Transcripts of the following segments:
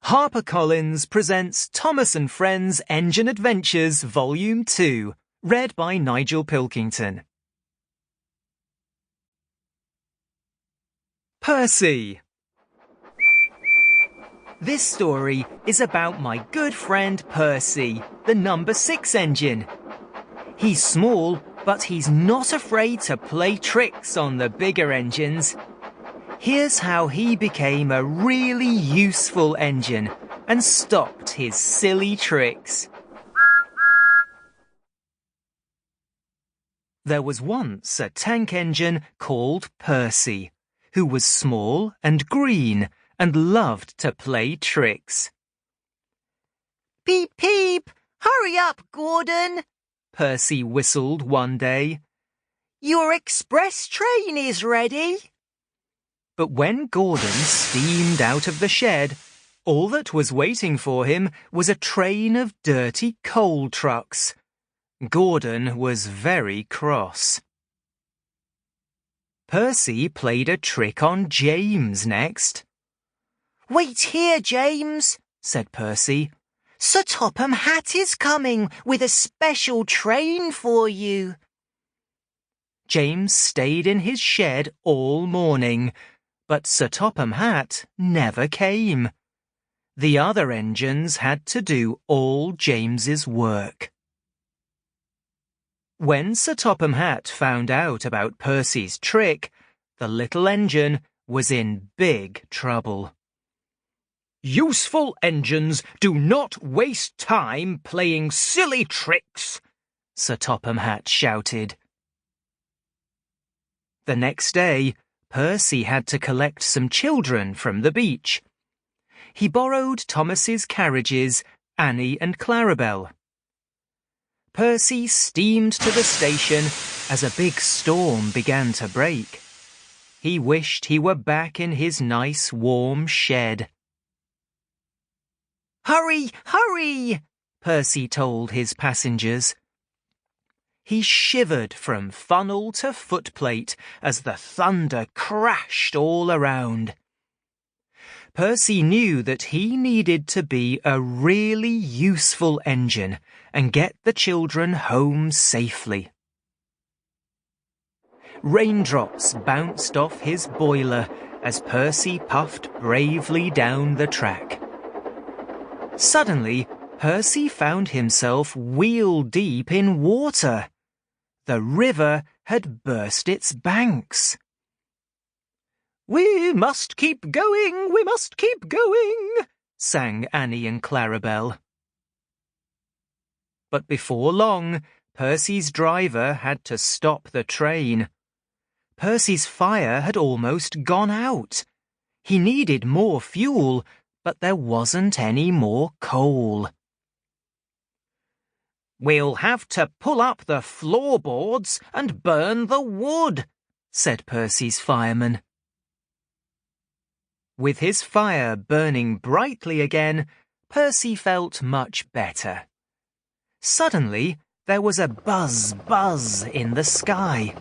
HarperCollins presents Thomas and Friends Engine Adventures Volume 2, read by Nigel Pilkington. Percy. This story is about my good friend Percy, the number 6 engine. He's small, but he's not afraid to play tricks on the bigger engines. Here's how he became a really useful engine and stopped his silly tricks. There was once a tank engine called Percy, who was small and green and loved to play tricks. Peep, peep! Hurry up, Gordon! Percy whistled one day. Your express train is ready. But when Gordon steamed out of the shed, all that was waiting for him was a train of dirty coal trucks. Gordon was very cross. Percy played a trick on James next. Wait here, James, said Percy. Sir Topham Hatt is coming with a special train for you. James stayed in his shed all morning, but Sir Topham Hatt never came. The other engines had to do all James's work. When Sir Topham Hatt found out about Percy's trick, the little engine was in big trouble. "Useful engines do not waste time playing silly tricks," Sir Topham Hatt shouted. The next day, Percy had to collect some children from the beach. He borrowed Thomas's carriages, Annie and Clarabel. Percy steamed to the station as a big storm began to break. He wished he were back in his nice warm shed. "Hurry, hurry!" Percy told his passengers. He shivered from funnel to footplate as the thunder crashed all around. Percy knew that he needed to be a really useful engine and get the children home safely. Raindrops bounced off his boiler as Percy puffed bravely down the track. Suddenly, Percy found himself wheel-deep in water. The river had burst its banks. "We must keep going, we must keep going," sang Annie and Clarabel. But before long, Percy's driver had to stop the train. Percy's fire had almost gone out. He needed more fuel, but there wasn't any more coal. "We'll have to pull up the floorboards and burn the wood," said Percy's fireman. With his fire burning brightly again, Percy felt much better. Suddenly, there was a buzz in the sky.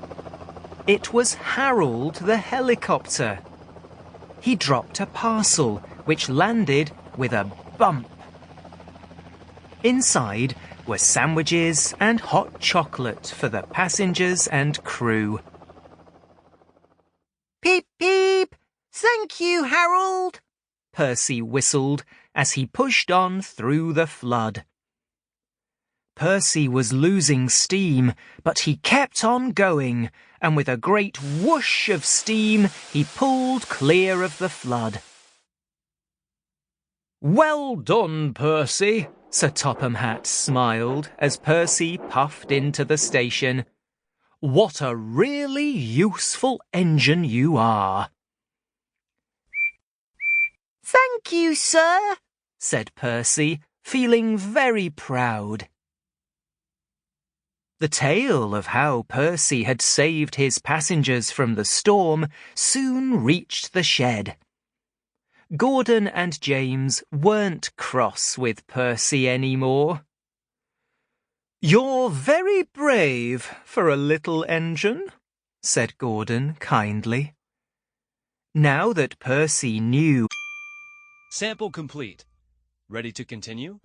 It was Harold the helicopter. He dropped a parcel, which landed with a bump. Inside were sandwiches and hot chocolate for the passengers and crew. "Peep, peep! Thank you, Harold!" Percy whistled as he pushed on through the flood. Percy was losing steam, but he kept on going, and with a great whoosh of steam, he pulled clear of the flood. "Well done, Percy," Sir Topham Hatt smiled as Percy puffed into the station. "What a really useful engine you are." "Thank you, sir," said Percy, feeling very proud. The tale of how Percy had saved his passengers from the storm soon reached the shed. Gordon and James weren't cross with Percy anymore. "You're very brave for a little engine," said Gordon kindly. Now that Percy knew Sample complete. Ready to continue?